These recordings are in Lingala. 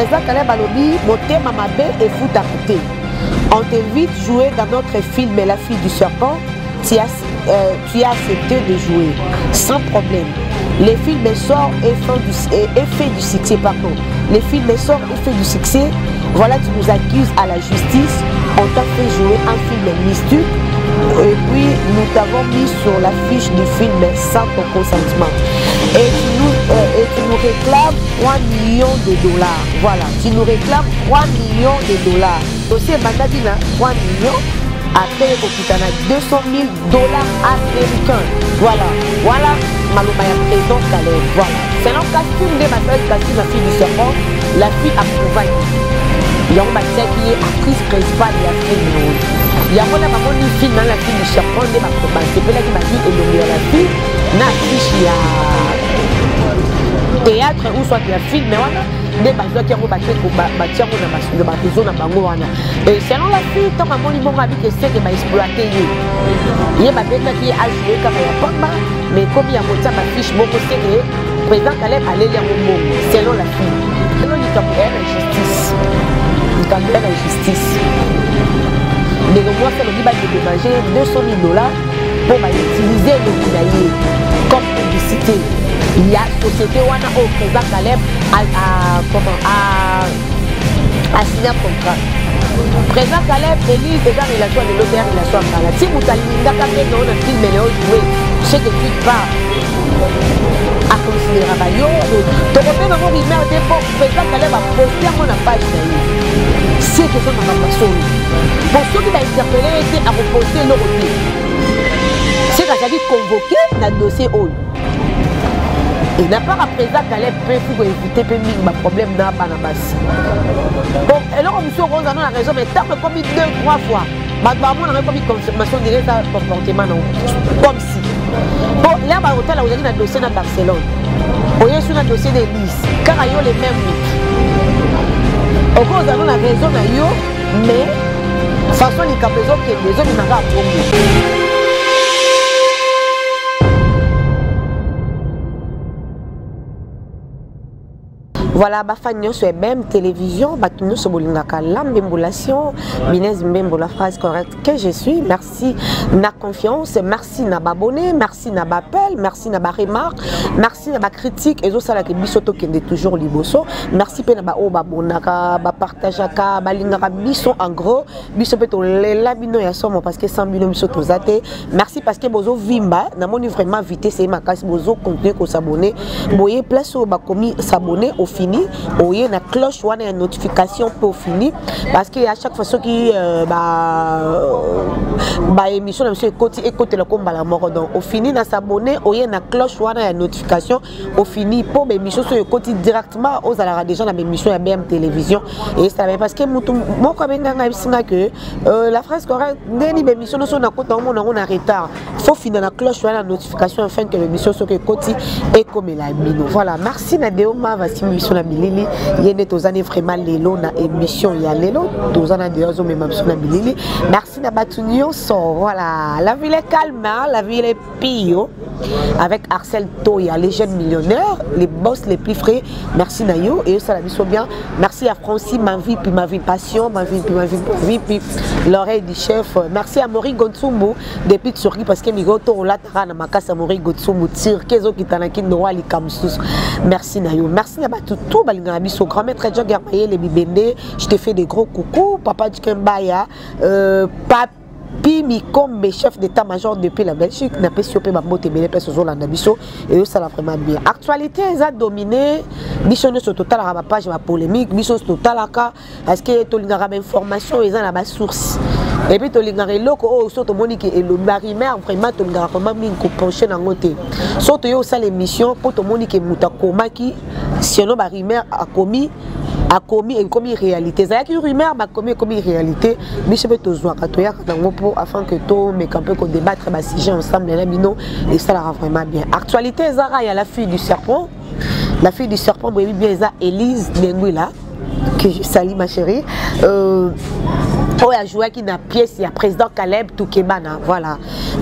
Président Caleb Alobi, Motema Mabe et foot à côté. On t'invite à jouer dans notre film La fille du serpent. Tu as accepté de jouer sans problème. Les films sortent et fait du succès, pardon. Les films sortent et fait du succès. Voilà, tu nous accuses à la justice. On t'a fait jouer un film mystique. Et puis nous t'avons mis sur l'affiche du film sans ton consentement. Et tu nous réclames 3 millions de dollars. Voilà, tu nous réclames 3 millions de dollars. Dossier Bandadina, 3 millions. Après, au Kitana, 200 000 dollars américains. Voilà, voilà, Malomaya président Caleb. Voilà. C'est un costume de ma costume, la fille du serpent. La fille a prouvé. Il y a un bâtiment qui est actrice principale de la film. Il y a un film dans la fille du serpent. C'est là qui m'a dit et la fille. Na affiche, il y a théâtre ou soit il y a film. Mais voilà. Des bateaux qui ont battu pour bâtir de bateaux dans Bango. Et selon la fille, tant que mon niveau a dit que c'est qu'il m'a exploité. Il y a des bateaux qui a joué comme il y a pas mais comme il y a monté ma fiche, beaucoup c'est que le président Caleb allait lire mon mot. Selon la fille. Selon il campait la justice. Il campait la justice. Les gens fait le débat de dédommager 200 000 dollars pour utiliser le Guinaïe comme publicité. Il y a société wana au président Caleb a signé un contrat. Président Caleb élit déjà relation de l'auteur relation à Kala. Si vous allez dans le film mais joué, c'est que tu pars à considérer Rabayo. Tu refais dans mon email de président Caleb a posté à mon page. C'est que ça n'a pas passé. Pour ceux qui l'ont interpellé, était à reposer leur côté. C'est quand j'ai dit convoqué dans le dossier OU. Il n'a pas à présent Caleb pour éviter un problème dans la Banabas. Bon, alors on se rend dans la raison, mais tant que comme 2-3 fois, on a comme une confirmation directe à comportement, comme si. Bon, là, on a un dossier dans Barcelone. On a un dossier de Nice, car il y a les mêmes mythes. Au cause de la raison, mais de façon, il y a besoin que les hommes n'ont pas à prendre. Voilà, Bafagnon sur même télévision, Batuno sur Bolingaka, l'ambulation, Minez Mbembo, la phrase correcte que je suis. Merci na confiance, merci na abonné, merci na appel, merci na remarque, merci na critique, et tout ça là que bisoto qui est toujours liboso. Merci pe na o babonaka, ba partageaka, balingaka biso en gros, biso pe to la bino ya somo parce que sans bino biso to zate. Merci parce que bozo vimba, na moni vraiment vite c'est ma casse bozo continuer ko s'abonner. Boye place au ba commis s'abonner au fini, oui, la cloche ou une notification pour finir parce que à chaque fois ceux qui émission monsieur écoute le combat la mort donc au fini na s'abonner oui la cloche ou une notification au fini pour mes émissions sur écoute directement aux alara déjà la émission à BM télévision et ça parce que moi comme que la phrase correcte des émissions nous sommes on a retard faut finir la cloche ou la notification afin que l'émission soit écoute et comme la mino voilà merci Nadeoma voici émission na bilili yende tozani vraiment lelo na émission ya lelo tozana dezo même émission na bilili merci na batunyo so voilà la ville est calme la ville est pio avec Arcel Toya les jeunes millionnaires les boss les plus frais merci Nayo et ça la mission bien merci à Francis ma vie puis ma vie passion ma vie puis l'oreille du chef merci à Mori Gotsumbu depuis Turquie parce que migoto la tara na makasa Mori Gotsumbu tir kezo kitanaki no ali kamsus merci Nayo merci na tout balinga biso grand maître John Germaye les bibende je te fais des gros coucou papa du Kembaya Papi comme chef d'état-major depuis la Belgique n'a pas siopé ma moto mais les personnes ont la biso et ça la vraiment bien actualité ça dominé biso ne sur total la page ma polémique biso total aka est-ce que to linga même information ils ont la base source et puis to linga loko oh surtout monique et le marimer vraiment to linga vraiment min ko pencher na ngote surtout yo ça l'émission pour to monique muta komaki sinon marimer a commis réalité ça y a qui rumeur ba commis réalité mais je peux te voir pour afin que tout mais qu'on peut débattre ba sujet ensemble là bino et ça la vraiment bien actualité Zara il y a la fille du serpent bien ça Elise Denguila que je salue ma chérie a joué qui na pièce il y a président Caleb Toukebana voilà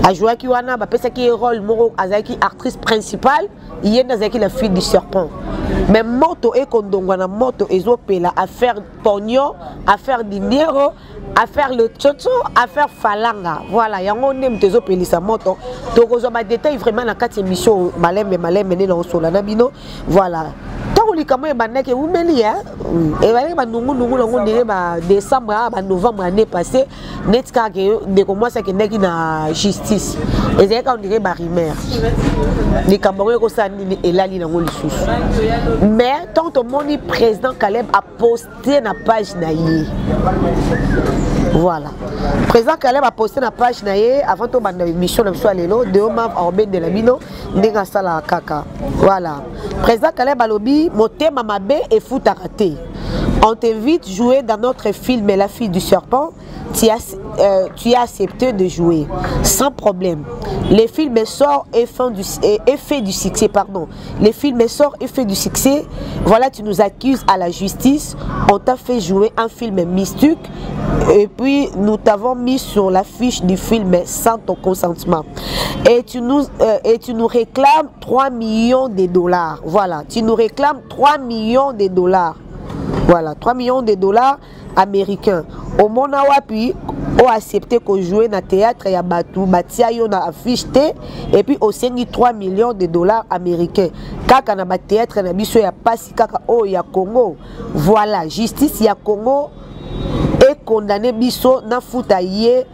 a joué qui wana ba pesa qui rôle moro azaki actrice principale il y a dans la fille du serpent mais moto et kondongwa na moto ezopela affaire pognon, affaire dinero, affaire le tchocho, affaire falanga. Voilà, yango ndem tezopeli sa moto. Tokozwa ba détail vraiment na kati émission malembe ne na osola na bino. Voilà. Tant que les bandaki umeli hein et ba nungu nango ndenge ba décembre ba novembre année passée net ka ke de commencer que ndeki na justice et c'est quand on dirait ba rumeur les Camerounais ko sa ni elali nango lisusu mais tant que mon président Caleb a posté na page na ye. Voilà. Président Caleb a posté na page na ye avant to banda émission na soit lelo de Omar Orbet de la Bino ndenga sala kaka. Voilà. Président Caleb alobi motema mabe et foot à rater. On t'invite à jouer dans notre film La fille du serpent. Tu as accepté de jouer sans problème. Le film sort et fait du succès. Pardon. Le film sort et fait du succès. Voilà, tu nous accuses à la justice. On t'a fait jouer un film mystique. Et puis nous t'avons mis sur l'affiche du film sans ton consentement. Et tu nous réclames 3 millions de dollars. Voilà, tu nous réclames 3 millions de dollars. Voilà, 3 millions de dollars américains. Au Mona Wapi, on a accepté qu'on jouait dans le théâtre, il y a Batou, Batia, on a affiché, et puis au sein 3 millions de dollars américains. Kaka na théâtre, na biso ya pasi kaka o ya Congo. Voilà, justice ya Congo est condamné biso na foutaye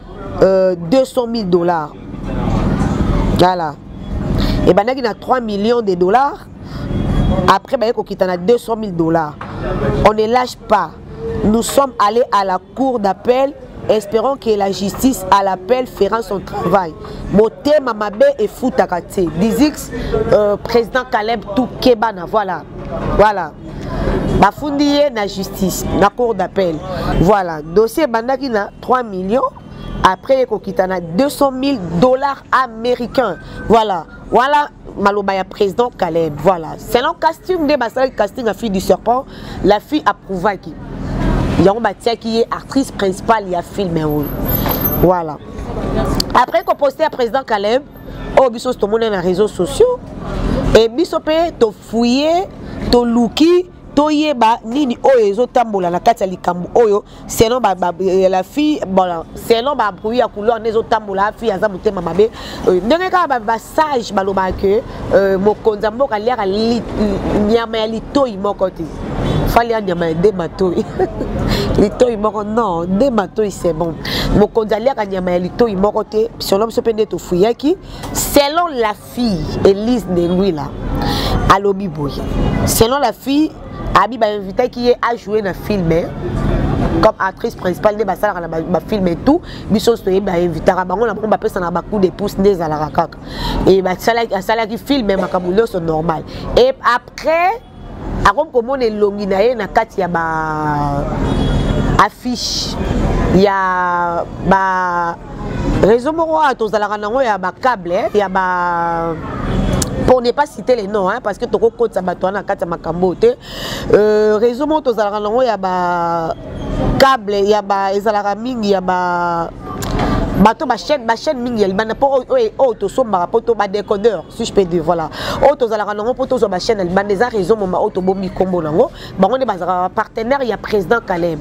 200 000 dollars. Voilà. Et ben il y a 3 millions de dollars. Après, ben il y a 200 000 dollars. On ne lâche pas. Nous sommes allés à la cour d'appel. Espérons que la justice à l'appel fera son travail. Moté Mamabe et Foutakate. Dizix, président Caleb Toukebana. Voilà. Voilà. Bafundiye na justice, na cour d'appel. Voilà. Dossier Bandaki na 3 millions. Après, il y a 200 000 dollars américains. Voilà. Voilà. Malobaya président Caleb. Voilà. C'est le casting de Bassal, casting à fille du serpent. La fille approuva qui. Il y a un qui est actrice principale, il y a filmé. Voilà. Après qu'on posté à président Caleb, oh, biso tout le monde dans les réseaux sociaux. Et biso pe to fouiller, to looki. Toyeba nini oyo tambola na kati ya likambo oyo sinon la fille bon sinon ba bruit ya couleur nezo tambola fille aza mutema mabe ndenge ka ba sage baloba ke mokonza mboka liaka nyama ya litoi moko te fali ya nyama de matoi litoi moko non de matoi c'est bon mokonza liaka nyama ya litoi moko te selon so pende to fuyaki selon la fille Elise Nengwila alobi boye selon la fille Abi ba invité qui est à jouer dans le film comme actrice principale de basala na film et tout biso to ba invité ba bango na ba pesa na ba coup de pouce des à la rakaka et ba sala qui filme makabulo c'est normal et après akom komone longi na ye na kati ya ba affiche ya ba réseau moko to zala nango ya ba câble ya ba pour ne pas citer les noms, hein, parce que tu as ça batouana kata makambote. Réseau monto zalarango ya ba câble, ya ba ezalaraming, ya ba bateau ba chaîne mingi el bana pour to somba poto ba décodeur si je peux dire voilà. Auto zalarango poto zo ba chaîne el bana za réseau moma auto bombi combo nango. Bango ne bazara partenaire ya président Caleb.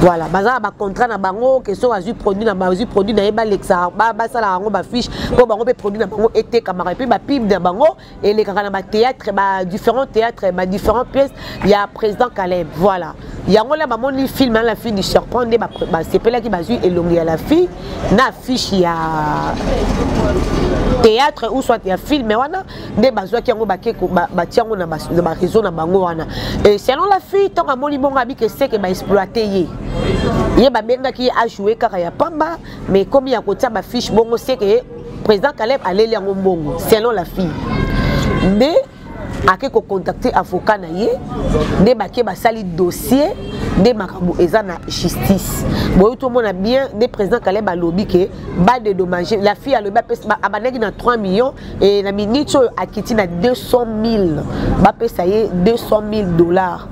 Voilà, bazar ba contrat na bango que so azu produit na bazu produit na eba lexa ba sala bango ba fiche pour bango pe produit na bango été camarade puis ba pib na bango et les kaka na ba théâtre ba différents théâtres ba différentes pièces il y a président Caleb voilà yango la maman ni film la fille du serpent ba c'est là qui bazu elongi à la fille na fiche ya théâtre ou soit ya film wana de bazwa ki yango ba ke ba tiango na ba réseau na bango wana et selon la fille tant amoni bonga bi que c'est que ba exploiter ye ba benga ki a joué kaka ya pamba mais comme il y a côté ba fiche bongo c'est que président Caleb allait yango bongo selon la fille mais a que contacter avocat na ye de ba ke ba sali dossier de makambo eza na justice boyo tout monde a bien de président Caleb a lobby que ba de dommager la fille a le ba abaneki na 3 millions et na minute a kiti na 200 000 ba pesa ye 200 000 dollars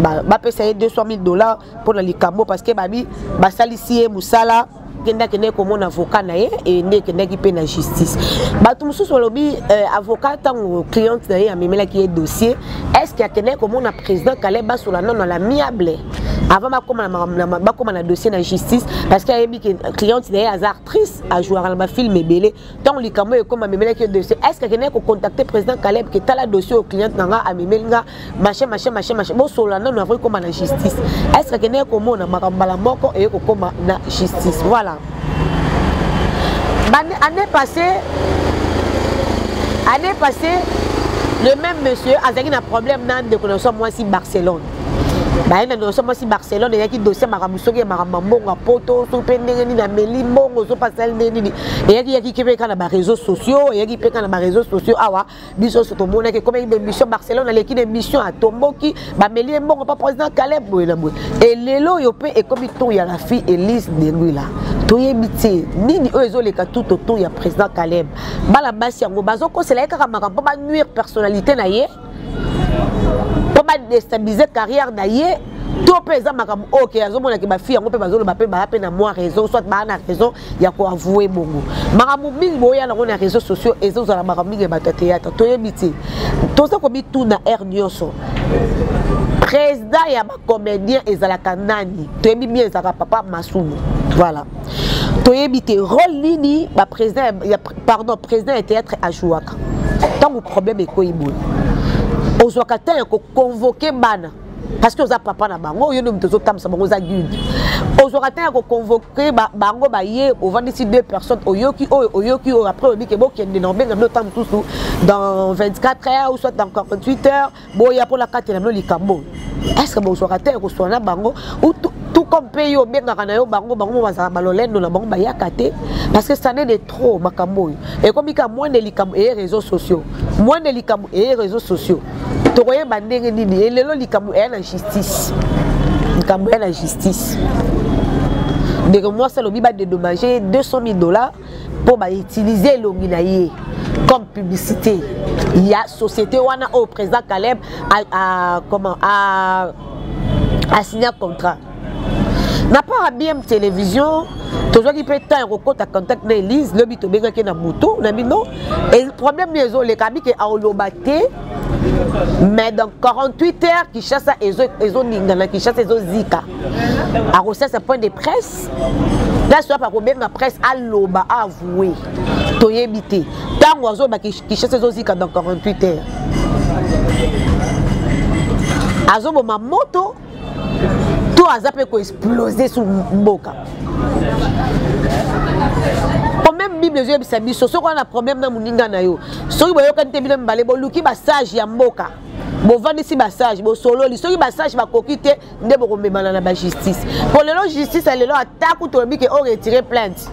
ba pesa ye 200 000 dollars pour le likambo parce que babi ba salisi musala kenda kende comme avocat na ye et ne kenda ki pe na justice ba tout mususu lobby avocat tant client na ye amemela ki dossier est-ce que akene comme on a président Caleb Basola non dans l'amiable avant ma comme na dossier na justice parce qu'il y a que cliente d'ailleurs actrice à jouer dans ma film belé tant li kamo comme memele que dossier est-ce que akene ko contacter président Caleb que tala dossier au client nanga a memelinga machin bon sola non na comme na justice est-ce que akene comme on a makambala moko et ko comme na justice voilà. Année passée, le même monsieur a eu un problème dans de connaissance moi si Barcelone. Bah il a moi si Barcelone il y a qui dossier maramusoki maramambonga poto so pendenge ni na melimbongo so pasal nini et il y a qui peut kana ba réseaux sociaux et il y a qui peut kana ba réseaux sociaux awa biso so to mona que comme une mission Barcelone les qui des missions à Tomboki ba melimbongo pas président Caleb boyela boy et lelo yo pe et comme ton ya la fille Elise de lui là toyebiti nini eux les ka tout autour ya président Caleb bala basi yango bazo ko c'est là ka makambo ba nuire personnalité na ye pour déstabiliser carrière naie tout pesa makam OK azomona ke ba fille yango pe bazolo ba pe ba pe na moi raison soit ba na raison ya ko avouer bongo makamu mingi boya na na réseaux sociaux ezo za makamu mingi ba théâtre toyebiti to ça ko bi tout na air nyonso président ya ba comédien ezalaka nani toyebi bien ezaka papa Masumu voilà toyebiti rôle nini ba président pardon président et théâtre à jouaka tant le problème est koyibo ozwakata ko convoquer bana parce que oza papa na bango yo ndomo tozo tamsa bango za guide ozwakata ko convoquer bango ba ye ovandisi deux personnes oyoki après obi ke bokende na benga no tam tout dans 24 heures ou soit dans 48 heures boya pour la carte na no likambo est-ce que ozwakata ko sona bango ou tout comme pays au benga kana yo bango bazala balolendo na bango ba yakate parce que ça n'est de trop makambo et comme il y a moins de likambo et réseaux sociaux tokoye bandenge nini et lelo likambo et la justice likambo et la justice de moi ça lobi ba dédommager $200,000 pour ba utiliser l'onginaye comme publicité il y a société wana au président Caleb a signé un contrat n'a pas bien télévision toujours qui peut temps recompte à contact na Elise le bito benga ke na moto na bino et le problème les les kabi ke a olobate mais dans 48 heures qui chasse ezo ningana qui chasse ezo zika a reçu ce point de presse là soit pas combien la presse a loba avoué toyebité tant oiseau ba qui chasse ezo zika dans 48 heures azo ma moto tout a zappé ko exploser sous mboka même bible les yeux bisabi so ko na problème na muninga na yo so boyo kan te bile mbale bo luki ba sage ya mboka bo vandisi ba sage bo solo li so ki ba sage ba kokite nde bo komemana na ba justice pour le justice elle là attaque ou to bi ke o retirer plainte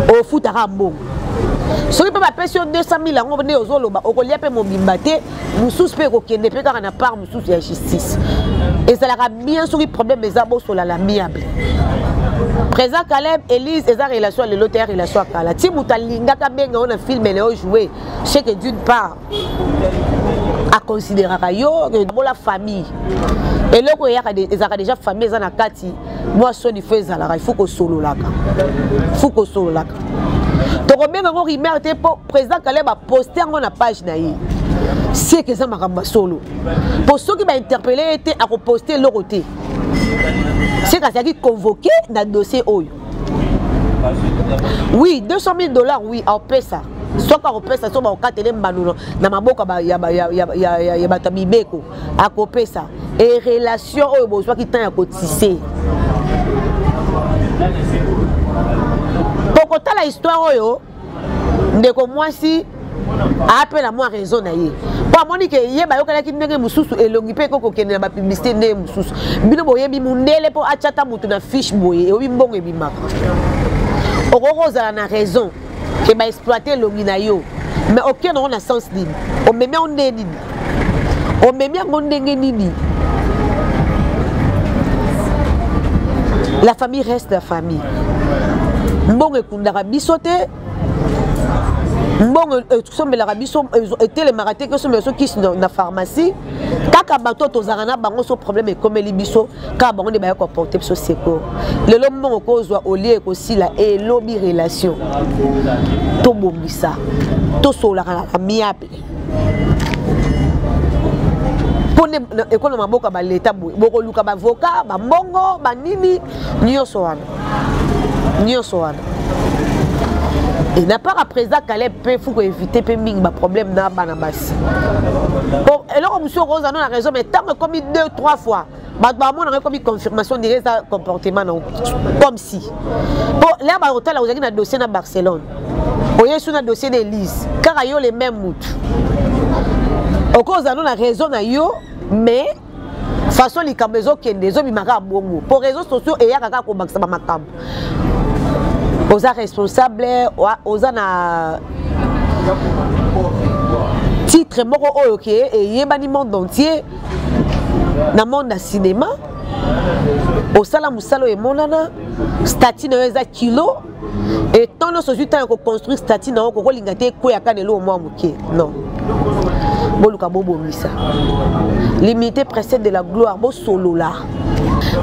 au futa rambo so ki ba pression 200,000 ngo ne ozoloba okolia pe mobimba te mususu pe ko kende pe ka na part mususu ya justice et ça la bien sur le problème des abos sur l'amiable président Caleb Elise et sa relation le lotaire relation kala ti mutalinga ka benga on a filmé les jouer c'est que d'une part à considérer yo que la famille et là ko ya déjà famille za na kati moi so ni fait za la il faut que solo laka to ko benga ngo rimer pour président Caleb a posté en na page na yi c'est que ça m'a solo pour ceux qui m'a interpellé était à reposter leur côté c'est qu'à qui convoqué dans le dossier oyo oui $200,000 oui on paie ça soit qu'on paie ça soit on katele mbanu na maboka ya batabibeko à copier ça et relation oyo besoin qui tient à cotiser pour côté la histoire oyo ndeko moi si appelle à moi raison na ye pour moni ke ye ba yokala ki ndenge mususu elongi pe ko kokende na ba publicité ne mususu bino boyebi mundele po achata mutu na fiche boye obi mbongo ebimaka okokozala na raison ke ba exploiter longi na yo mais aucun on a sens nini o meme on nini o meme ngo ndenge nini la famille reste la famille mbongo ekundaka biso te mbongo tosombelaka biso etelemaka que sombela so kisi na pharmacie kaka bato tozalaka na bango so problème ekomeli biso kaka bango nde baya koporte biso secours lelo mbongo kozwa olie ekosila elobi relation tobombisa tosolaka na amiable mpo bonne école na maboka ba l'état boko luka ba avocat ba mbongo ba nini nyonso wana et n'a pas après ça qu'elle peut faut éviter peu ming ba problème na bana basi bon et là monsieur Rose a la raison mais tant que comme 2-3 fois bah on aurait comme confirmation de ça comportement non comme si bon là ba hôtel vous avez un dossier na Barcelone voyez sur un dossier d'Élise car yo les mêmes mout au cause a la raison na yo mais façon les caméras qui des hommes maka bongo pour réseaux sociaux et ya kaka ko baksa ba makam oza responsable oza na titre moko oyo ke et yebani monde entier na monde na cinéma osala musalo e monana statut na eza kilo et tant no soju tant ko construire statut na ko linga te ko ya kanelo mo amuke non boluka bobo misa limité précède de la gloire bo solo là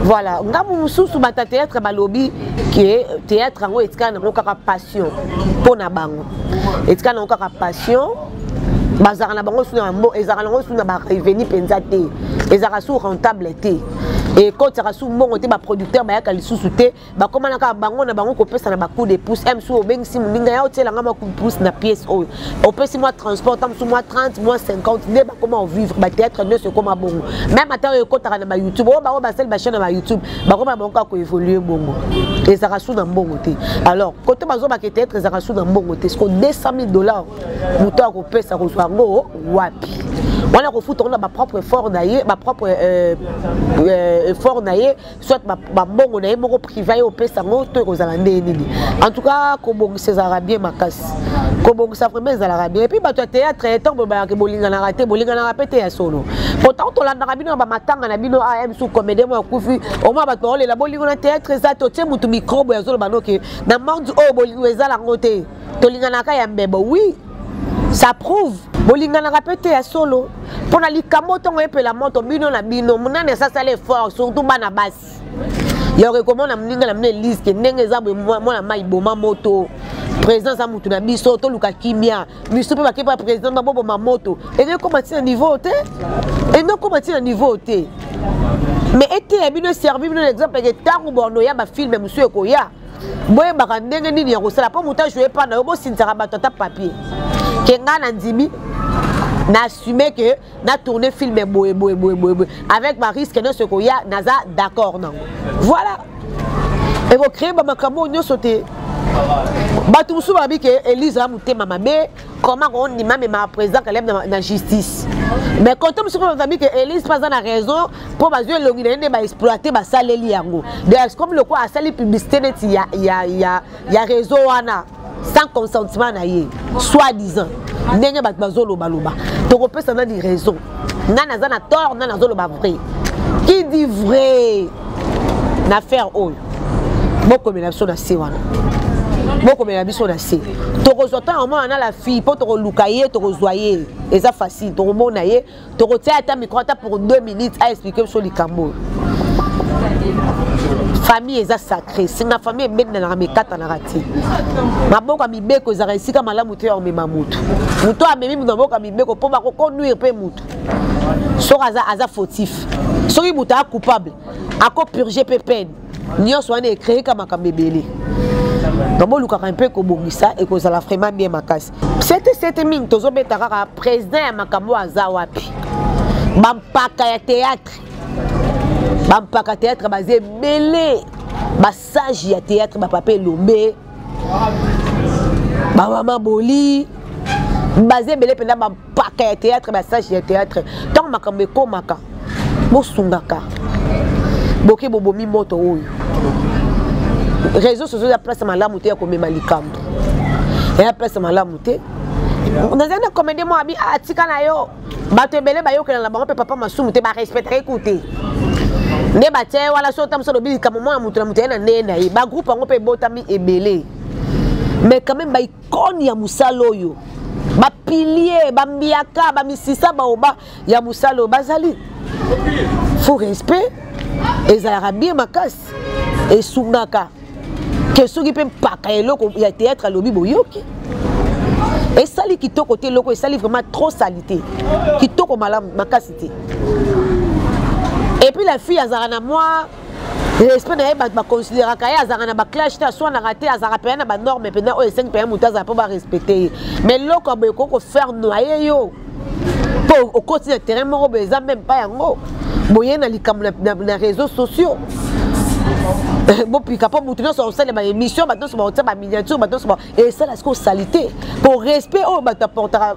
voilà ngamu mususu bata théâtre balobi que théâtre ngo etika na kaka passion pona bango etika na kaka passion bazara na bango suna mbo ezara na suna ba revenu penza te ezara su rentable te et quand ça sous mbongo te ba producteur ba yaka lisusu te ba komana ka bango na bango ko pesa na ba coup de pouce m sou obengisi muninga ya otela nga ma coup de pouce na pièce oyo au pesi moi transport tam sous moi 30 moi 50 ne ba comment vivre ba théâtre ne se comme bongo même ata ko tara na ba YouTube o ba sel ba chaîne na ba YouTube ba komana bango ka ko évoluer bongo et ça sous na mbongo te alors côté bazo ba théâtre ça sous na mbongo te ce ko $200,000 muto ko pesa ko so ngo wapi on a refoutu on a ma propre effort naie ma propre effort naie soit ma bongo naie moko privé au pesa ngo to ko zala ndeni en tout cas ko bongo ces arabiens makas ko bongo ça vraiment les arabiens et puis ba to théâtre temps ba ke bolinga na raté bolinga na rapete ya solo pourtant to la na bino ba matanga na bino am sous comédie mo kufi au moins ba to la bolinga na théâtre ça to tie mutu microbe ya solo banoke na monde o bolinga ezala ngote to linga na ka ya mbebo oui ça prouve bolinga na rapete ya solo pona likamoto ngoepe la moto bino na bino munane ça sale fort surtout bana basi ya recommande na mninga na mne liste ke ndenge za mwana mai boma moto président za mutu na biso to luka kimia miso pe ba ke pa président ba bobo ma moto et ne comment ti na niveau te et non comment ti na niveau te mais été ya bino servi bino exemple ke tango borno ya ba film monsieur ko ya boye ba ndenge nini ya ko sala po muta jouer pas na bo sinsaka ba tota papier ke ngana ndimi na assumé que na tourné film boé avec ma risque non ce qu'il y a naza d'accord non voilà et vous créez ma camo on sauté batou sou babi que Élise a monté ma mamé comment on dit même ma président qu'elle aime dans justice mais quand on me souviens babi que Élise pas dans la raison pour baser l'origine ba exploiter ba saleli yango d'ailleurs comme le quoi à sali publicité net il y a réseau wana sans consentement na yé soi-disant ndenge bat bazolo baloba to ko pesa na di raison nana za na tort nana zolo ba vrai qui dit vrai na faire oyo boko mena biso na se wana boko mena biso na se to ko zota au moins na la fille po to ko lukaye to ko zoyer et ça facile to ko mona ye to ko tia ta micro ta pour 2 minutes à expliquer sur likambo famille est sacrée c'est ma famille est dans la mekata na rati maboka mibeko za resika malamu te o mema mutu mutu amemi mu maboka mibeko po ba ko conduire pe mutu so aza fautif so ki mutu a coupable a ko purger pe peine nyonso wana écrit kama kambebele donc luka un peu ko bongisa et ko zala vraiment bien makasi c'était ming tozo betaka président ya makambo aza wapi bampaka ya théâtre bampaka théâtre basé belé basage ya théâtre ba papa Lombe ba mama Boli basé belé penda bampaka ya théâtre basage ya théâtre tant makambe ko maka bosungaka boke bobomi moto oyo réseaux sociaux ya place malamu te ya komema likambo ya place malamu te ndazana comédie mo abi atika na yo bato belé ba yo kena la bango pe papa masumu te ba respecter écouter ne batie wala so tam so lobi ka moment mutu na mutu na nena e ba groupe ngo pe botami ebele mais quand même ba icône ya musalo yo ba pilier ba mbiaka ba misisa ba oba ya musalo bazali faut respect les arabiens makas et sungaka que soki pe paka eloko ya théâtre lobi boyoki et sali kitoko te loko et sali vraiment trop salité kitoko malam makasité Et puis la fille azara moi respect na ba considérer kaya azara na ba clash ta soit na raté azara pe na ba norme pe na o 5 pe mutaza pour ba respecter mais loko ba ko faire noyer yo pour au quotidien terrain mo beza même pas yango boye na likam na réseaux sociaux bon puis quand on montre sur ça les émissions maintenant sur ma miniature maintenant et ça la salité pour respect oh bah t'apportera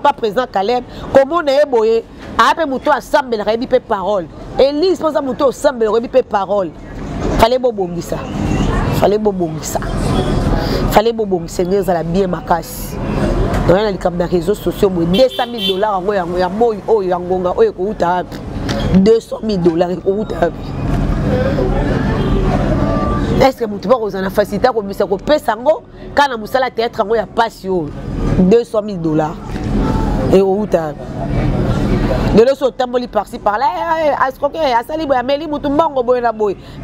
pas présent Caleb comment on est boye après mouton ensemble le rebi pe parole Elise pense à mouton ensemble le rebi pe parole fallait bobongi ça fallait bobongi Seigneur à la bien ma casse on a les caméras réseaux sociaux $200,000 en ya moy oh yangonga oh ko uta $200,000 ko uta. Est-ce que vous avez une facilité comme ça que sango quand on a la théâtre il y a passion $200,000 et au ta de l'autre tamboli par-ci par là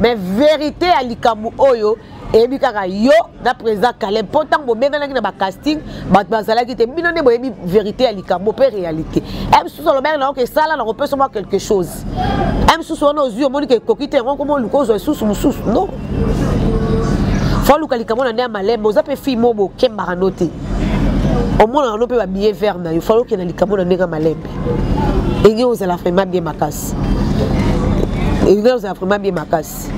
mais vérité à likamu oyo et bikaka yo na présent Caleb pourtant bo benga na casting bat bazala ki te binone bo vérité à likamu pe réalité même sous le ben que ça là on peut seulement quelque chose même sous nos yeux on dit que kokite ron comme le cause sous non faut le likamu na ndea malembo za pe fi mobo kemba noter au moins on peut ba billet vert na il faut que na likamu na ndega malembe et vous allez vraiment bien ma casse et vous allez vraiment bien ma casse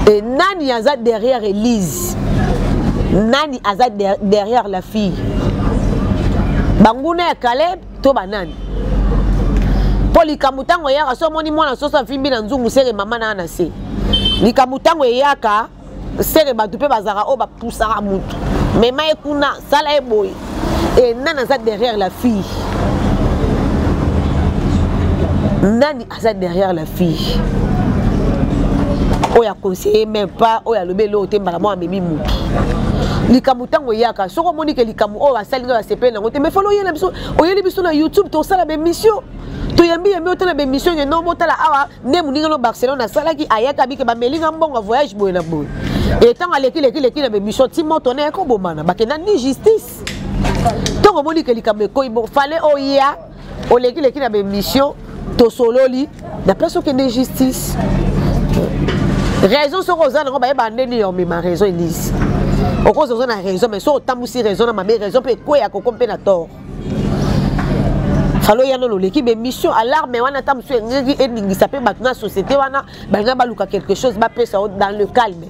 et nani azad derrière Elise nani azad derrière la fille banguna ya Caleb to banani po likamutango yaka so moni mwana sosa fimbi na nzungu sere mama na anase likamutango yaka sere batu pe bazara o ba poussara mutu mais ma ekuna sala e boy et nani azad derrière la fille nani azad derrière la fille oya conseiller même pas oya lobelo tembala moi memi mutu likamu tango yaka soko moni ke likamu o basali na CP na ngote mais follow yena biso oyeli biso na YouTube to sala be mission to yambi yambi otala be mission ne no motala awa ne muninga no Barcelone sala ki ayaka bike ba melinga mbonga voyage boy na boy et tant aleki na be mission timo tonné ko bomana ba kena ni justice to moni ke likamu ko ibo fallait oya oleki na be mission to sololi la place au de justice raison sur Rosanne on va bandeni mais ma raison Elise au cause on a raison mais sur autant aussi raison na ma raison peut quoi ya ko na tort falo ya no l'équipe de mission alarme wana tam sur ngi endingi ça peut battre na société wana banga baluka quelque chose ba pesa dans le calme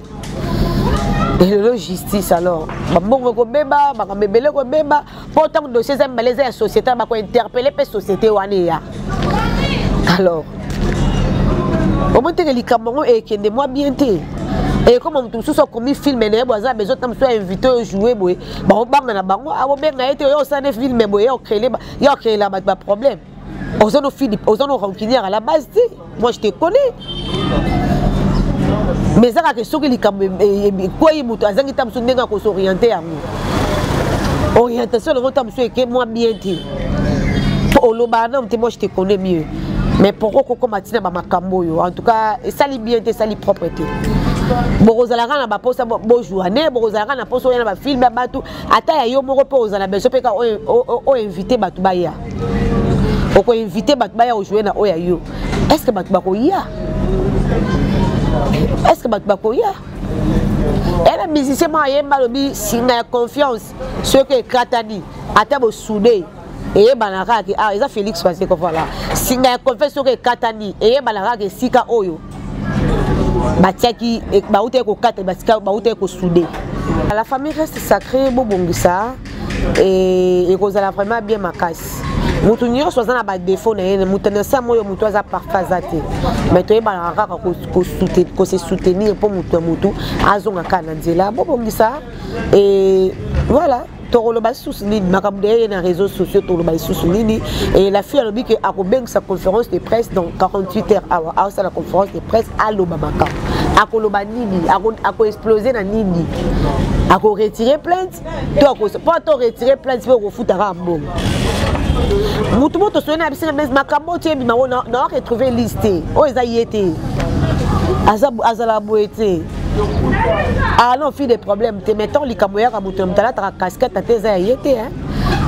et la justice alors babongo ko beba ba mebele ko beba pourtant dossier za malaise ya société ba ko interpeller pe société wana ya. Alors, au moment où les camarades et qui moi bien et comme on tout ça comme film et boisa besoin de soit invité à jouer boy ba on bang na bango a ben na été yo ça ne film boy yo créer là pas problème aux autres Philippe aux autres rancunière à la base moi je te connais mais ça que ceux qui les camarades quoi il mutu azangi tam so ndenga ko s'orienter à moi orientation le tam so que moi bien pour le banam moi je te connais mieux. Mais pourquoi comme matina ba makambo yo en tout cas ça li bien ça li propreté borozalaka na ba posa bo journée borozalaka na posa na ba film ba tout ata ya yo moko po ozala beso pe ka o inviter batu ba ya o ko inviter batu ba ya o jouer na o ya yo est-ce que batu ba ko ya est-ce que batu ba ko ya et les musiciens ma yemba lobi singa confiance ce que katani ata bo soudé et banaka ki ah eza Félix passé ko voilà singa confession que katani et banaka ki sika oyo batiaki ba uté ko kata ba uté ko soudé la famille reste sacrée bobongisa et kozala vraiment bien makasi mutu nyonso aza na ba défaut na yene mutu na sa moyo mutu aza parfait zate mais to banaka ko se soutenir pour mutu azonga kana nzela bobongisa et voilà toro ba sous nini makamde na réseaux sociaux toro ba sous nini et la fille a dit que a ko sa conférence de presse dans 48 heures à ça la conférence de presse à l'obamaka a ko loba nini a ko exploser na nini a ko retirer plainte to ko pas to retirer plainte pour refutara mbongo mutu moto so na bisina mes makambo tie bi mawo na retrouver liste o eza yete azala boete. Ah non, fille des problèmes. Te mettons les camoyères à bouton, t'as la casquette à tes aïetés, hein.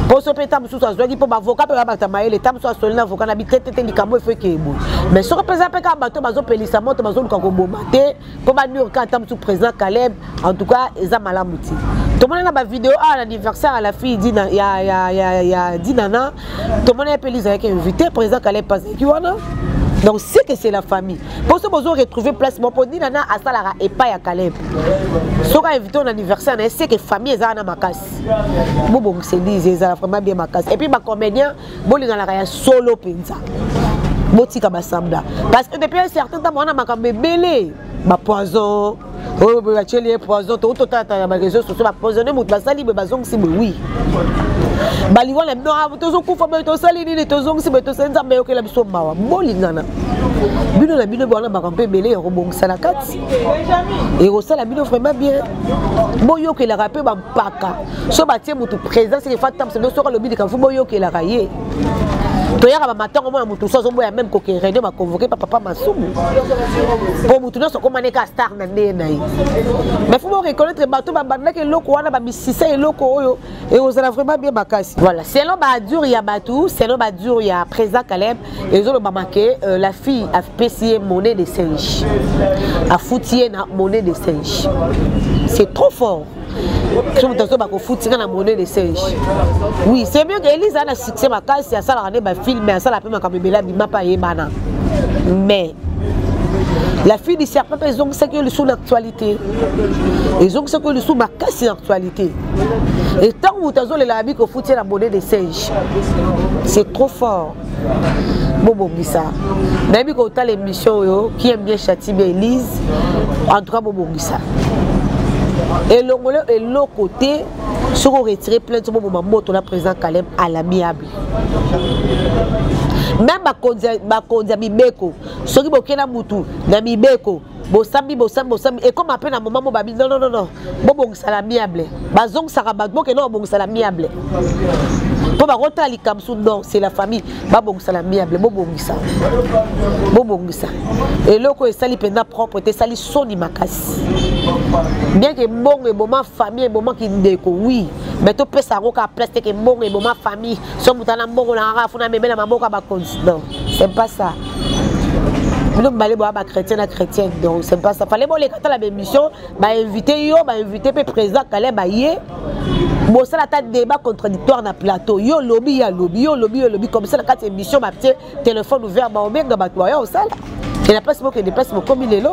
Pour ce pétard, nous sommes qui pour avocat pour abattre maïle, l'état soit solide avocat na bitete ni kamo il faut que bon. Mais sur président pe ka bateau bazo pelissamo to bazo ko bomate pour ba nur ka tam sous président Caleb en tout cas eza malamuti. Tout le monde a ba vidéo à l'anniversaire à la fille dit ya dinana tout le monde a pelissé avec invité président Caleb passe qui wana. Donc c'est que c'est la famille. Pour ce besoin retrouver place mon pour dinana à salara et pas ya Caleb. So ka invité un anniversaire c'est que famille eza na makas. Bon c'est dit eza vraiment bien makas. Et puis ma comédien bolinga la solo penza. Botika basambla parce que depuis un certain temps on a makambe belé ba poison oh ba cheli poison to tata ya réseaux sociaux ba poisonner mutu basali be bazong si oui bali wala no tozo kufa be to sali ni tozo si be to senza me okela biso mawa bolingana bino la bino bona makambe belé robongisa la kati et osala bino vraiment bien boyo ke la rapé ba mpaka so ba tie mutu présent c'est que fatam c'est no so le bidi ka fu boyo ke la raye. Toyaka ba matango mwa mutu so boya même ko ke réunion ba convoquer papa Masumu pour mutu no so ko maneka star na nai mais faut reconnaître bato ba banda ke loko wana ba misisa e loko oyo et osala vraiment bien bakasi voilà selon ba dur ya batou selon ba dur ya président Caleb et zo ba marqué la fille a payé monnaie de singe a foutier na monnaie de singe c'est trop fort. Je me dis que foutre la monnaie de singe. Oui, c'est mieux que Elise a un succès ma case si ça la regarder ma film mais ça la peut ma camébela bima pas yebana. Mais la fille du serpent ils ont ce que le sous l'actualité. Ils ont ce que le sous ma casse l'actualité. Et tant que vous avez l'habit que foutre la monnaie de singe. C'est trop fort. Bon ça. Même quand tu as l'émission qui aime bien châtier Elise en tout cas bon ça. Et l'autre côté, si on retire plein de moments, on a président Caleb à l'amiable. Même ma mibeko, ceux qui bokena mutu, na mibeko, bosambi, et comme après un moment, non, bon c'est l'amiable. Bazong sarabat, que non, bon c'est l'amiable. Pour ma rota li kamsou non, c'est la famille. Babong salamiable, bobongisa. Et loko est sali pena propreté, sali soni makas. Bien que bon et moment famille, moment qui déco, oui. Mais tu peux savoir qu'à place que bon et moment famille, son moutana bon on a rafuna même la maman ba non, c'est pas ça. Nous allons voir chrétien à chrétien, donc c'est pas ça. Fallait bon les la même mission, inviter le président Caleb Aye. Bon ça la tête débat contradictoire na plateau. Yo lobby comme ça la carte émission ma petit téléphone ouvert ba omenga ba toi yo ça. Et la place mo que déplace mo comme il est là.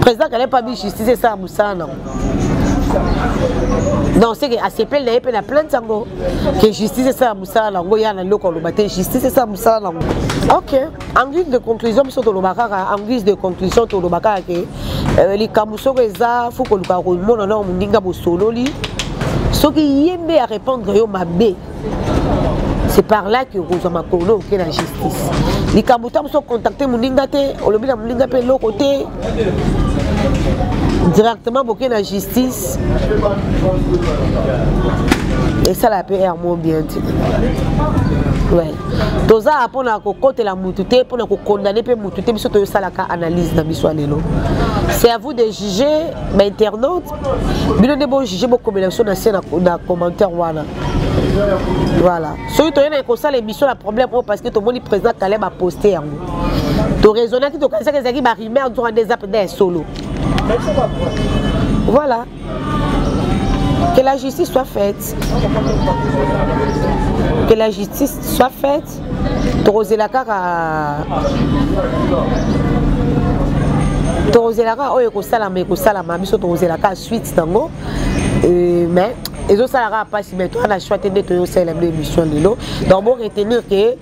Président Caleb pas justice ça Moussa non. Non, c'est que ACP n'a pas plein de sango. Que justice ça Moussa là, ngo ya na loko lo baté justice ça Moussa là. OK. En guise de conclusion sur le bakara, en guise de conclusion sur le bakara que les kamuso reza faut que le parole mon non mundinga bo solo li. Ce qui yembe à répondre yo mabe. C'est par là que Rosama Kono qui la justice. Les kamuta sont contacter mundinga te, o lobi na mundinga pe l'autre côté. Directement pour la justice et ça la paix est bien ouais tout ça pour la côté la moutouté pour la condamner pour moutouté mais surtout ça la analyse dans l'histoire c'est à vous de juger mais internaute mais ne bon juger beaucoup mais dans commentaire voilà celui qui est comme ça l'émission la problème parce que tout le monde président Caleb a posté en tu raisonnes qui tu connais que c'est qui va rimer durant des appels solo. Voilà. Que la justice soit faite. Que la justice soit faite. Torosé la cara. Torosé la cara. Oh, il salama, biso torosé la cara suite tango. Mais les autres salariés pas si mais toi on a choisi de te faire l'émission de l'eau. Donc bon retenir que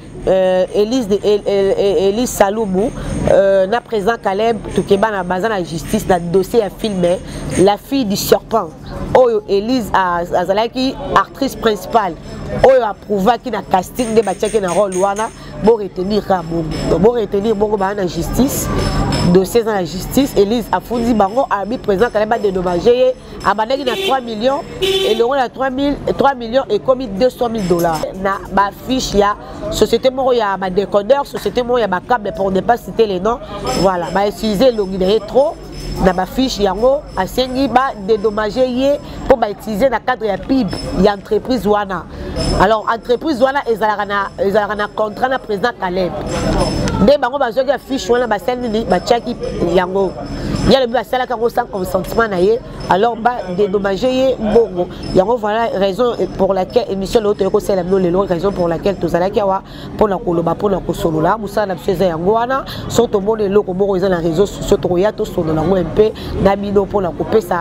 Elise Saloumou na présent Caleb Toukeba na bazan la justice na dossier à filmer la fille du serpent. Oyo Elise azalaki actrice principale. Oyo approuva qui na casting de batia qui na rôle wana bon retenir ka bon. Donc bon retenir bon ba na justice dossier dans la justice Elise a fondi bango abi présent Caleb a dédommagé a bandaki na 3 millions et le rôle à 3 millions et commis $200,000 na ba fiche ya société moro ya ba décodeur société moro ya ba câble pour ne pas citer les noms voilà ba utiliser le trop na ba fiche yango asengi ba dédommager yé pour ba utiliser na cadre ya PIB ya entreprise wana. Alors entreprise wana ezalaka na contrat na président Caleb. Nde bango bazoki ya fiche wana ba sendini ba chaki yango. Ya le ba sala kango sans consentement na ye. Alors ba dédommager yé bongo. Yango voilà raison pour laquelle émission l'autre ko sala no lelo raison pour laquelle tozalaki awa pour la koloba pour la kosolola musala bseza yango wana soto mone loko moko eza na réseaux sociaux to ya to solola ngo mpe na bino pour la kopesa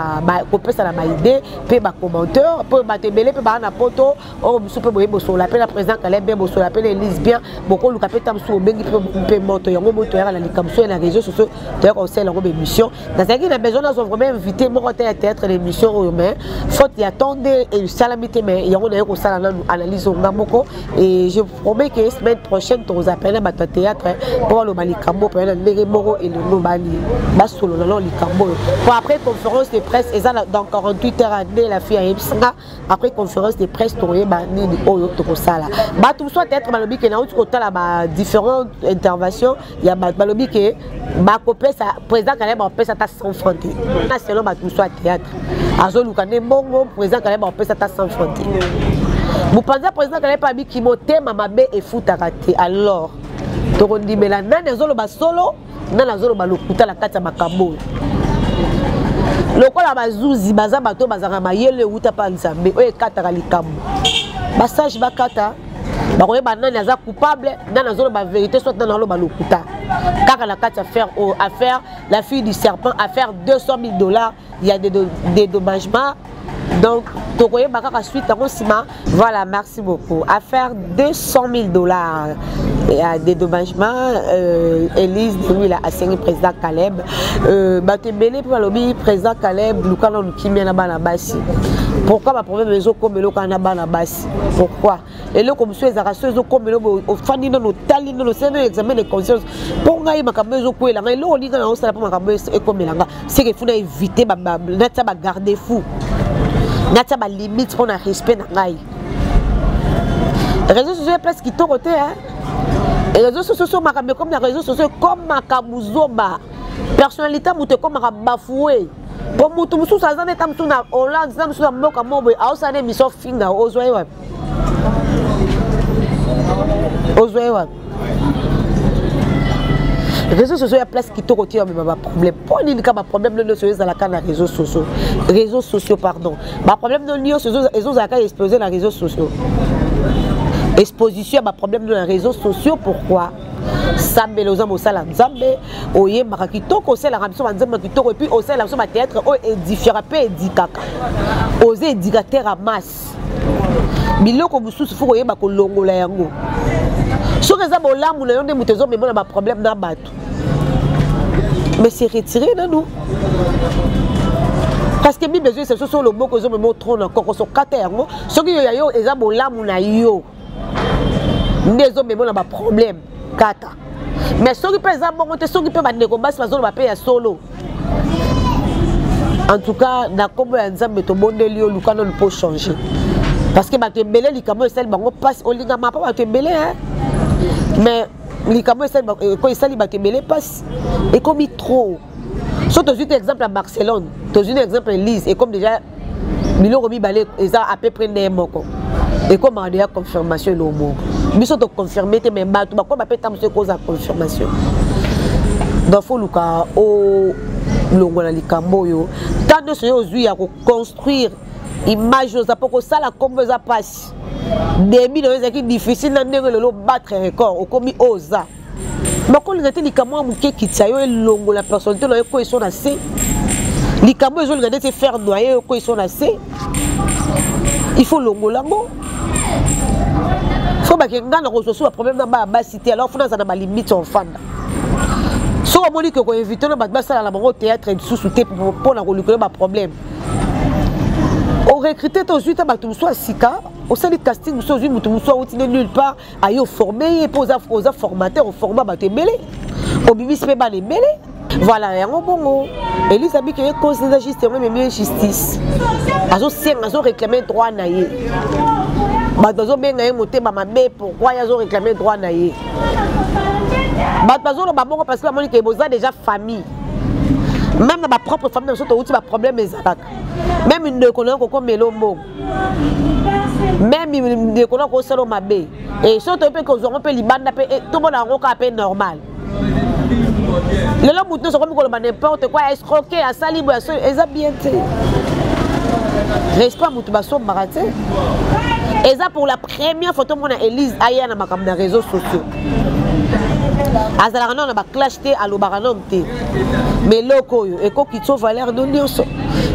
na ba idée pe ba commentaire pe ba tebele pe ba na poto o musu pe boye bosola pe la président Caleb be bosola pe Elise bien boko luka pe tamsu obengi pe moto yango moto ya la likamso na réseaux sociaux to ya ko sala ngo émission dans ça qui a besoin d'avoir vraiment invité mon théâtre l'émission mais faut y attendre et salamité mais yango na ko sala analyse ngamoko et je promets que semaine prochaine tu vous appelle à théâtre pour le malikambo pour le moro et le nobali basolo dans likambo pour après conférence de presse et ça dans 48 heures la fille à Epsanga après conférence de presse touré ba ni oyo to sala ba tout soit être balobi que na autre côté là ba différentes interventions il y a balobi que ba copé ça président Caleb on peut ça ta 100 francs là selon ba tout soit théâtre azo lukane bongo président Caleb on peut ça ta 100 francs vous pensez président Caleb pas bi ki motema mabe et futa raté alors tokondi mela nani azolo ba solo nani azolo ba lokuta la kata makambo lokola bazuzi baza bato bazaka mayele uta pa nzambe oye kata likambo basage bakata bakoye banani aza coupable nani azolo ba vérité soit nani azolo ba lokuta kaka la kata affaire la fille du serpent affaire $200,000 il y a des dédommagements. Donc, Tokoye Bakaka suite à Rosima. Voilà, merci beaucoup. Affaire $200,000 et à dédommagement. Elise, lui, a assigné président Caleb. Batembele pour le président Caleb, Lucano Kimia na Bassi. Pourquoi ma problème est comme le Canaba na Bassi? Pourquoi? Et là, comme je suis arracheuse, comme le Fanny no Tali no Sénat examen de conscience. Pour nga ma camezo ko la ngai lo linga na osala pour ma camezo et comme langa. C'est que faut éviter ba garder fou. Nata ba limite pour na respect na ngai. Réseaux sociaux presque tout côté hein. Et réseaux sociaux makambe comme les réseaux sociaux comme makamuzoba. Personnalité muté comme bafoué. Pour mutu musu ça zane tam tuna Hollande zam sur mboka mobo a ça ne mission finga ozwa les réseaux sociaux, il y a place qui te retire mais ma problème. Pour une problème de sur les réseaux sociaux. Réseaux sociaux, pardon. Ma problème de l'union, c'est qu'ils ont exposé les réseaux sociaux. Exposition, ma problème de les réseaux sociaux, pourquoi? Sambe les hommes au salam Zambé, oye marakito, au sel la ramson Zambakito, et puis au sel la ramson théâtre, au édifiera pe édikaka. Osé édicateur à masse. Milo comme sous fou oye bako longo la yango. Sur les hommes au lam ou les hommes de moutezo, mais moi ma problème n'a pas. Mais c'est retiré de nous. Parce que mes besoins c'est sur le mot que je me montre encore sur 4 ans. Ce qui y a yo les hommes au lam ou na yo. Les hommes mais moi n'a pas problème. Kata. Mais ceux qui peuvent monter, ceux qui peuvent négocier, parce qu'on va payer solo. En tout cas, dans comme un exemple, tout le monde est lié, Lucano ne peut changer. Parce que tu es belé, Lucamo est celle qui passe au Ligama, pas tu es belé, hein. Mais Lucamo est celle qui belé passe. Et comme il trop. Sauf tu as un exemple à Barcelone, tu as un exemple à Lise, et comme déjà, Milo Romi Balé, ils ont à peu près des mots. Et comme on a déjà confirmation le mot. Mais si tu confirmes, tu as battu, tu as fait cause à confirmation. Donc, il faut que Longola Likamboyo, tant de choses à construire image pour que ça la comme ça passe. Des milliers de difficile de battre un record au commis osa. Mais quand on a dit que qui tient Longola personne, tu as ils sont assez. Les Camo ils ont regardé se faire noyer ils sont assez. Il faut Longola. Faut que nous ayons un problème dans la cité, alors il faut que nous ayons limite enfant. Si on dit que nous évitons de théâtre et de sous-souter pour résoudre le problème. On recrute tout de suite à Sika, au sein du casting, nous sommes nulle part, à former, pour aux formateurs, au format Batembele, au bibis Pébane Bélé. Voilà, et en bon, Elise a dit qu'il y a une cause de justice, même justice. Ils ont réclamé droit à naïe. Ils ont bien monté pourquoi ils ont réclamé droit à naïe. Parce que déjà famille. même dans ma propre famille so to uti ba problème ezalaka même une connaît ko melombo même une connaît ko solo mabe et so to pe ko zo pe libanda pe to bona ngo ka pe normal le la mouton so comme ko ba n'importe quoi escroquer à salibo eza bien té respect moutou ba so marate eza pour la première photo mona Elise aya na makambo na réseaux sociaux azala na ba clash te alobaka non te mais loko yo eko kitso valeur non nyonso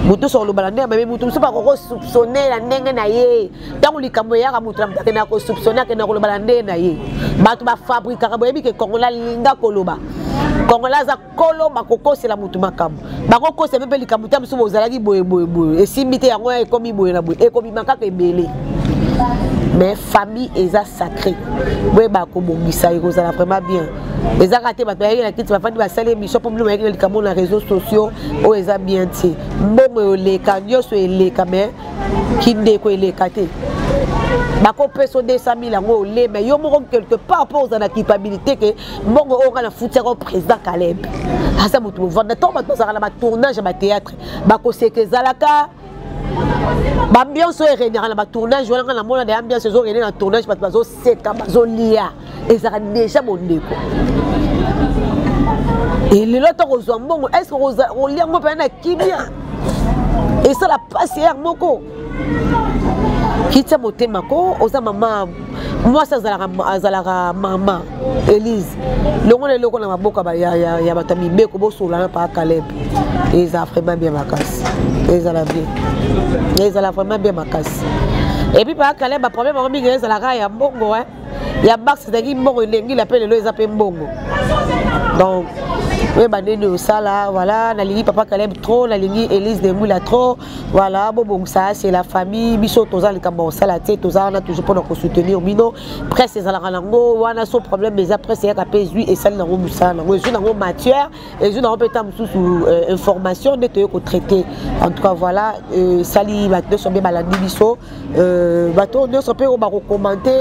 mutu so lobala ndenge mais mutu so pas ko soupçonner la ndenge na ye tango likambo ya ka mutu na na ko soupçonner ke na ko lobala ndenge na ye batu ba fabrique ka boyebi ke kongola linga koloba kongola za koloba kokose la mutu makambo bakoko se pepe likambo ta musu bozalaki boye esimbite yango ekomi boye na boye ekomi makaka ebele. Mais famille est sacrée. Oui, bah comme ça, il va vraiment bien. Les arrêtés, bah il y a qui va faire des salles, mission pour nous avec les caméras, les réseaux sociaux, oh ils a bien dit. Bon, les camions sont les caméras qui décollent les catés. Bah qu'on peut se 200 000 euros les, mais il y a quelque part pour la culpabilité que bon on a la foutre au président Caleb. Ah ça me trouve. Vendeur, toi, bah ça a la tournage à théâtre. Bah qu'on sait que Zalaka. L'ambiance est régnée dans le tournage, je vois que l'ambiance est régnée dans le tournage parce que c'est comme lia et ça a déjà mon déco. Et les autres bon, est-ce qu'on lit un peu qui vient? Et ça la passe hier moko. Qui t'a monté ma co, osa maman, moi ça zalara maman, Elise. Le monde est là qu'on a beaucoup y a batami beko bo sur la par Caleb. Et ça vraiment bien ma casse. Et ça la bien. Et ça la vraiment bien ma casse. Et puis par Caleb, le problème c'est que ça la ya mbongo hein. Il y a Max c'est mbongo il appelle le appelle mbongo. Donc oui, bah, ça là, voilà, la ligne Papa Caleb trop, la ligne Elise de Moula trop, voilà, bon, ça c'est la famille, Bisso, Toza, les Cambons, ça la tête, Toza, on a toujours pour nous soutenir, Mino, presse, c'est à la rango, on a son problème, mais après, c'est à PSU et ça, on a ça, on a matière, et je n'ai pas sous information, on est traité. En tout cas, voilà, Sali, maintenant, sur mes maladies, Bisso, bateau, nous sommes commenter,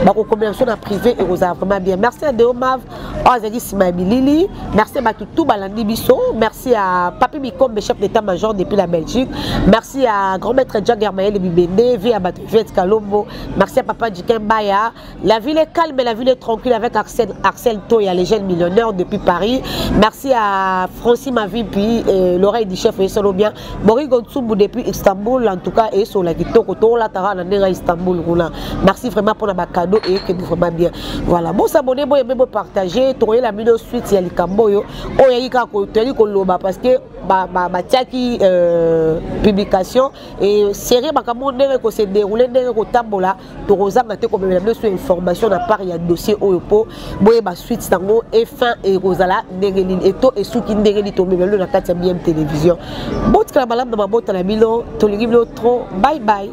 commenter en privé, et vous avez vraiment bien. Merci à Deomav, Ozagi Simabi Lili, merci à tout Balandi Bisso, merci à Papi Mikom, chef d'état-major depuis la Belgique, merci à grand-maître Jack Hermaël Bibende, vie à Batouvet Kalombo, merci à Papa Djiken Baya. La ville est calme et la ville est tranquille avec Axel Toya, les jeunes millionnaires depuis Paris. Merci à Francis Mavi, puis l'oreille du chef Essolo bien. Mori Gontsumbu depuis Istanbul, en tout cas, et sur la Kitoko, la Tara, la Istanbul. Merci vraiment pour le cadeau et que vous vraiment bien. Voilà, bon s'abonner, bon aimer, bon partager, trouver la vidéo suite, il y a les Camboyo. Oh, il y a parce que tiaki publication et série makambo ndenge ko se dérouler ndenge ko tambola to rozanga te ko bela sur information na part ya dossier oyopo boye ba suite sango et fin et rozala ndenge ni eto et suki ndenge ni to bela na kati ya BM télévision botka malam na mabota na bilo to lingi bilo trop bye bye.